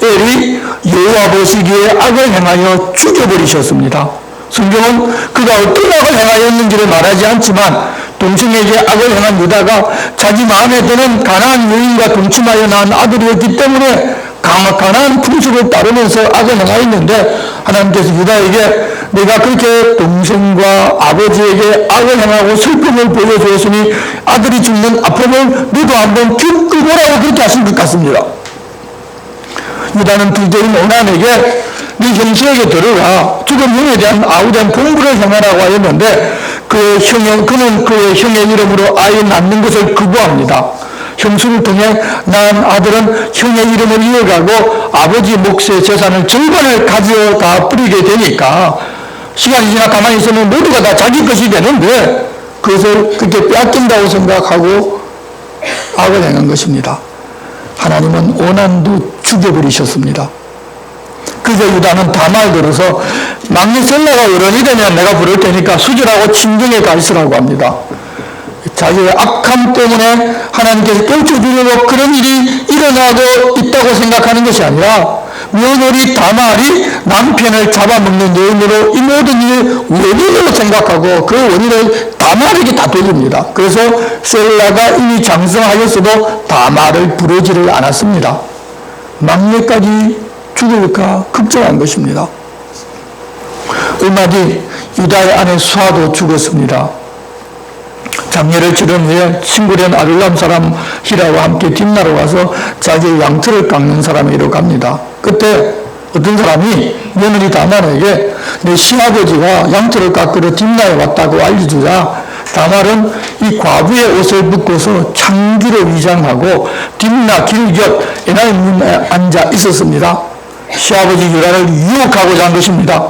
엘이 여호와 보시기에 악을 행하여 죽여버리셨습니다. 성경은 그가 어떤 악을 행하였는지를 말하지 않지만 동생에게 악을 행한 유다가 자기 마음에 드는 가나안 여인과 동침하여 낳은 아들이었기 때문에 가나안 풍습을 따르면서 악을 행하였는데 하나님께서 유다에게 내가 그렇게 동생과 아버지에게 악을 행하고 슬픔을 보여주었으니 아들이 죽는 아픔을 너도 한번 겪어보라고 그렇게 하신 것 같습니다. 유다는 둘째인 오난에게 네 형제에게 들어가 죽은 형에 대한 아우된 봉부를 행하라고 하였는데 그는 그의 형의 이름으로 아이 낳는 것을 거부합니다. 형수를 통해 낳은 아들은 형의 이름을 이어가고 아버지 몫의 재산을 절반을 가져다 뿌리게 되니까 시간이 지나 가만히 있으면 모두가 다 자기 것이 되는데 그것을 그렇게 빼앗긴다고 생각하고 악을 행한 것입니다. 하나님은 오난도 죽여버리셨습니다. 그래서 유다는 다말 들어서 막내 셀라가 어른이 되면 내가 부를 테니까 수절하고 친정에 가 있으라고 합니다. 자기의 악함 때문에 하나님께서 껴쳐주려고 그런 일이 일어나고 있다고 생각하는 것이 아니라 며느리 다말이 남편을 잡아먹는 여인으로 이 모든 일을 원인으로 생각하고 그 원인을 다말에게 다 돌립니다. 그래서 셀라가 이미 장성하였어도 다말을 부르지를 않았습니다. 막내까지 죽을까 걱정한 것입니다. 얼마 뒤 유다의 아내 수아도 죽었습니다. 장례를 치른 후에 친구된 아둘람 사람 히라와 함께 딥나로 가서 자기의 양털을 깎는 사람에게로 갑니다. 그때 어떤 사람이 며느리 다말에게 내 시아버지가 양털을 깎으러 딥나에 왔다고 알려주자 다말은 이 과부의 옷을 벗고서 창기로 위장하고 딥나 길곁 에나임문에 앉아 있었습니다. 시아버지 유다를 유혹하고자 한 것입니다.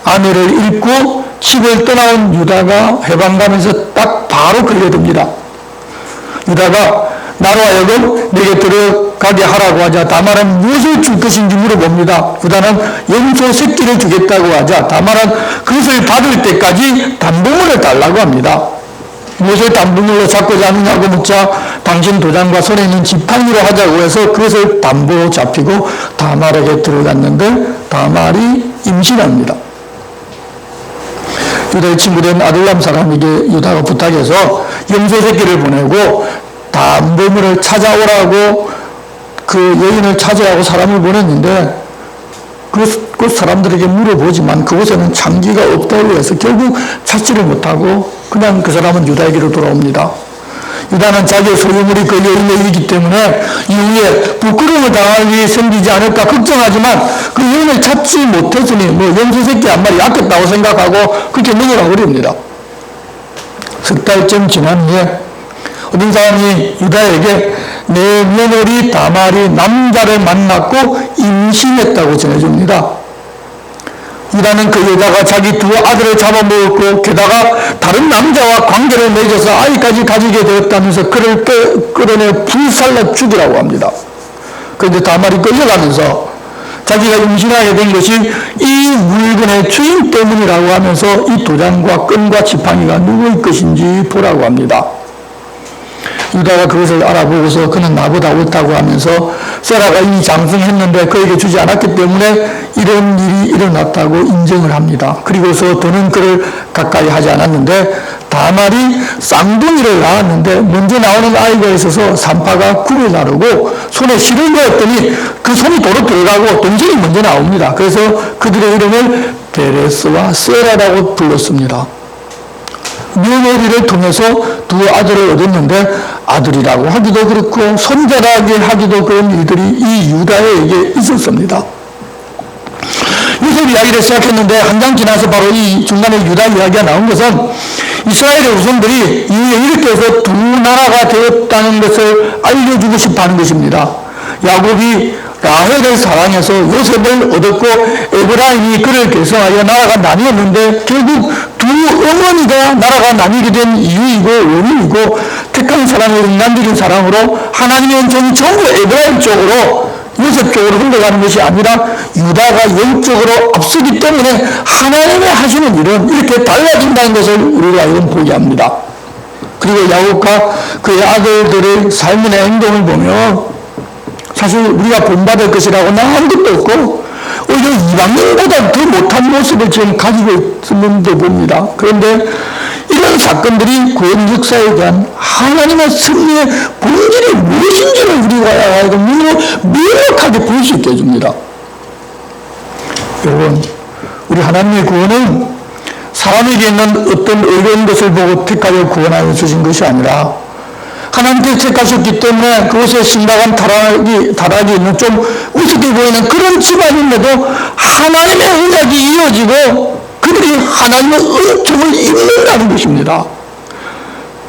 아내를 잃고 집을 떠나온 유다가 해방감에서 딱 바로 걸려듭니다. 유다가 나로 하여금 내게 들어가게 하라고 하자 다말은 무엇을 줄 것인지 물어봅니다. 유다는 염소 새끼를 주겠다고 하자 다말은 그것을 받을 때까지 담보물을 달라고 합니다. 무엇을 담보물로 잡고자 하느냐고 묻자 당신 도장과 손에 있는 지팡이로 하자고 해서 그것을 담보로 잡히고 다말에게 들어갔는데 다말이 임신합니다. 유다의 친구된 아둘람 사람에게 유다가 부탁해서 염소 새끼를 보내고 담보물을 찾아오라고 그 여인을 찾아오고 사람을 보냈는데 그 사람들에게 물어보지만 그곳에는 장기가 없다고 해서 결국 찾지를 못하고 그냥 그 사람은 유다에게로 돌아옵니다. 유다는 자기의 소유물이 그 여인의 일이기 때문에 이후에 부끄러움을 당할 일이 생기지 않을까 걱정하지만 그 여인을 찾지 못했으니 염소 새끼 한 마리 아꼈다고 생각하고 그렇게 넘어가 버립니다. 석 달쯤 지난 후에 어떤 사람이 유다에게 내 며느리 다말이 남자를 만났고 임신했다고 전해줍니다. 유다는 그 여자가 자기 두 아들을 잡아먹었고 게다가 다른 남자와 관계를 맺어서 아이까지 가지게 되었다면서 그를 끌어내 불살라 죽이라고 합니다. 그런데 다말이 끌려가면서 자기가 임신하게 된 것이 이 물건의 주인 때문이라고 하면서 이 도장과 끈과 지팡이가 누구의 것인지 보라고 합니다. 유다가 그것을 알아보고서 그는 나보다 옳다고 하면서 세라가 이미 장성했는데 그에게 주지 않았기 때문에 이런 일이 일어났다고 인정을 합니다. 그리고서 더는 그를 가까이 하지 않았는데 다말이 쌍둥이를 낳았는데 먼저 나오는 아이가 있어서 산파가 굴을 나르고 손에 실을 넣었더니 그 손이 도로 들어가고 동생이 먼저 나옵니다. 그래서 그들의 이름을 베레스와 세라라고 불렀습니다. 며느리를 통해서 두 아들을 얻었는데 아들이라고 하기도 그렇고 손자라고 하기도 그런 일들이 이 유다에게 있었습니다. 요셉 이야기를 시작했는데 한 장 지나서 바로 이 중간에 유다 이야기가 나온 것은 이스라엘의 후손들이 이후에 이렇게 해서 두 나라가 되었다는 것을 알려주고 싶어 하는 것입니다. 야곱이 라헬을 사랑해서 요셉을 얻었고 에브라임이 그를 계승하여 나라가 나뉘었는데 결국 두 어머니가 나라가 나뉘게 된 이유이고 원인이고 택한 사랑을 인간적인 사랑으로 하나님의 은총이 전부 에브라임 쪽으로 요셉 쪽으로 흘러가는 것이 아니라 유다가 영적으로 앞서기 때문에 하나님의 하시는 일은 이렇게 달라진다는 것을 우리가 이건 보게 합니다. 그리고 야곱과 그의 아들들의 삶의 행동을 보면 사실 우리가 본받을 것이라고는 아무것도 없고 오히려 이방인보다 더 못한 모습을 지금 가지고 있는데 봅니다. 그런데 이런 사건들이 구원 역사에 대한 하나님의 승리의 본질이 무엇인지를 우리가 명확하게 볼 수 있게 해줍니다. 여러분, 우리 하나님의 구원은 사람에게 있는 어떤 어려운 것을 보고 택하여 구원하여 주신 것이 아니라 하나님께서 택하셨기 때문에 그것에 심각한 타락이 있는 좀 우습게 보이는 그런 집안인데도 하나님의 언약이 이어지고 그들이 하나님의 은총을 입는다는 것입니다.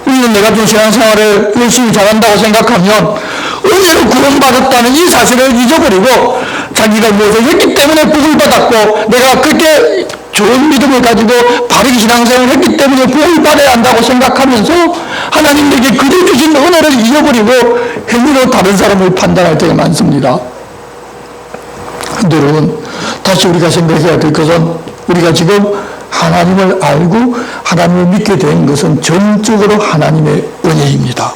우리는 내가 좀 신앙생활을 열심히 잘한다고 생각하면 은혜로 구원받았다는 이 사실을 잊어버리고 자기가 무엇을 했기 때문에 복을 받았고 내가 그렇게 좋은 믿음을 가지고 바르게 신앙생활을 했기 때문에 복을 받아야 한다고 생각하면서 하나님에게 그저 주신 은혜를 잊어버리고 행위로 다른 사람을 판단할 때가 많습니다. 여러분, 다시 우리가 생각해야 될 것은 우리가 지금 하나님을 알고 하나님을 믿게 된 것은 전적으로 하나님의 은혜입니다.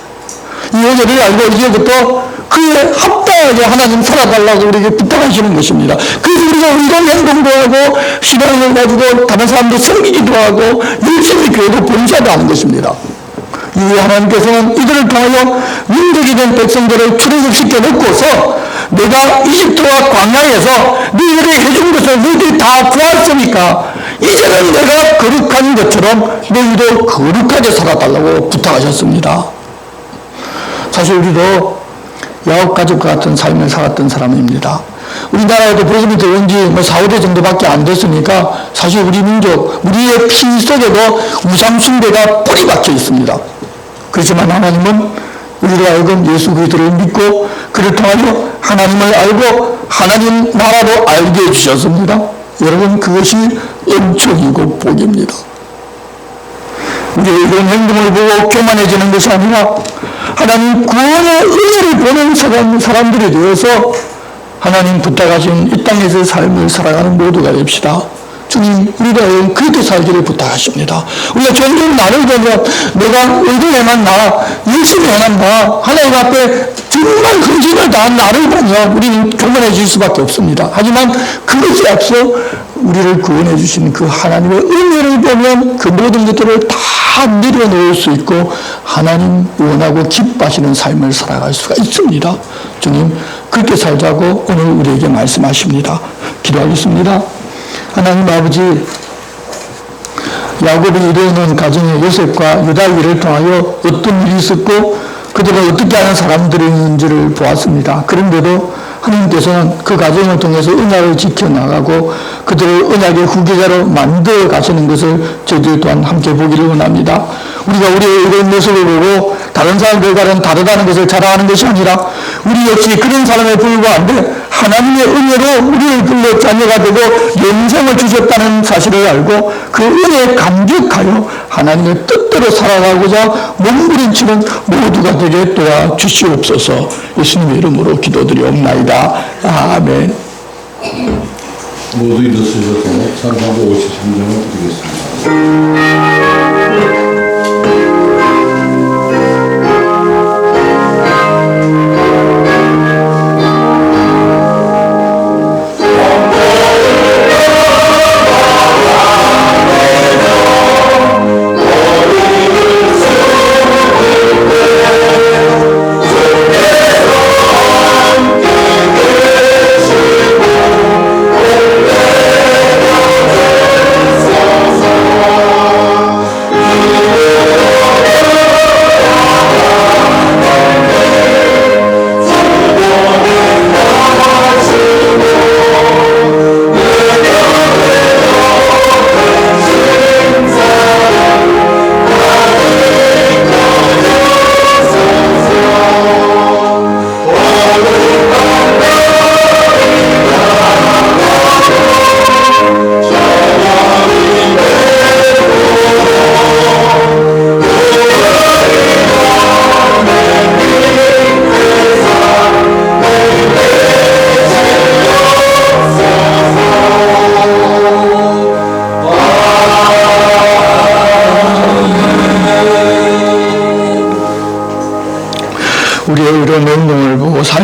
이 은혜를 알고 이제부터 그에 합당하게 하나님 살아달라고 우리에게 부탁하시는 것입니다. 그래서 우리가 이런 행동도 하고 신앙을 가지고 다른 사람도 섬기기도 하고 열심히 교회도 봉사도 하는 것입니다. 이후에 하나님께서는 이들을 통하여 민족이 된 백성들을 출애굽시켜 놓고서 내가 이집트와 광야에서 너희들이 해준 것을 너희들이 다 보았으니까 이제는 내가 거룩한 것처럼 너희도 거룩하게 살아달라고 부탁하셨습니다. 사실 우리도 야곱 가족과 같은 삶을 살았던 사람입니다. 우리나라에도 복음이 들어온 지 4, 5대 정도밖에 안 됐으니까 사실 우리 민족, 우리의 피 속에도 우상 숭배가 뿌리 박혀 있습니다. 그렇지만 하나님은 우리로 하여금 예수 그리스도를 믿고 그를 통하여 하나님을 알고 하나님 나라로 알게 해주셨습니다. 여러분, 그것이 은총이고 복입니다. 우리의 이런 행동을 보고 교만해지는 것이 아니라 하나님 구원의 은혜를 보는 사람들이 되어서 하나님 부탁하신 이 땅에서의 삶을 살아가는 모두가 됩시다. 주님, 우리가 그렇게 살기를 부탁하십니다. 우리가 종종 나를 보면 내가 의도에만 나, 열심히 해만 나, 하나님 앞에 정말 헌신을 다한 나를 보면 우리는 교만해질 수밖에 없습니다. 하지만 그것이 앞서 우리를 구원해 주신 그 하나님의 은혜를 보면 그 모든 것들을 다 내려놓을 수 있고 하나님 원하고 기뻐하시는 삶을 살아갈 수가 있습니다. 주님, 그렇게 살자고 오늘 우리에게 말씀하십니다. 기도하겠습니다. 하나님 아버지, 야곱이 이루어놓은 가정의 요셉과 유다 일을 통하여 어떤 일이 있었고 그들은 어떻게 하는 사람들인지를 보았습니다. 그런데도 하나님께서는 그 가정을 통해서 언약을 지켜나가고 그들을 언약의 후계자로 만들어 가시는 것을 저희들 또한 함께 보기를 원합니다. 우리가 우리의 이런 모습을 보고 다른 사람들과는 다르다는 것을 자랑하는 것이 아니라 우리 역시 그런 사람에 불과한데 하나님의 은혜로 우리를 불러 자녀가 되고 영생을 주셨다는 사실을 알고 그 은혜에 감격하여 하나님의 뜻대로 살아가고자 몸부림치는 모두가 되게 도와주시옵소서. 예수님의 이름으로 기도드리옵나이다. 아멘. 모두 일어서셔서 찬송가 53장을 드리겠습니다.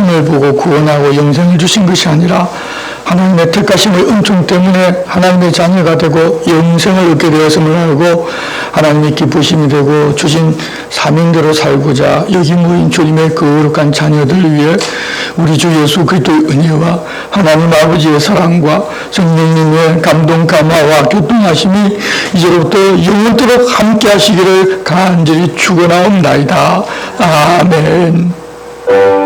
택하심을 보고 구원하고 영생을 주신 것이 아니라 하나님의 택하심의 은총 때문에 하나님의 자녀가 되고 영생을 얻게 되었음을 알고 하나님의 기쁘심이 되고 주신 사명대로 살고자 여기 모인 주님의 거룩한 자녀들 위해 우리 주 예수 그리스도의 은혜와 하나님 아버지의 사랑과 성령님의 감동 감화와 교통하심이 이제부터 영원토록 함께 하시기를 간절히 축원하옵나이다. 아멘.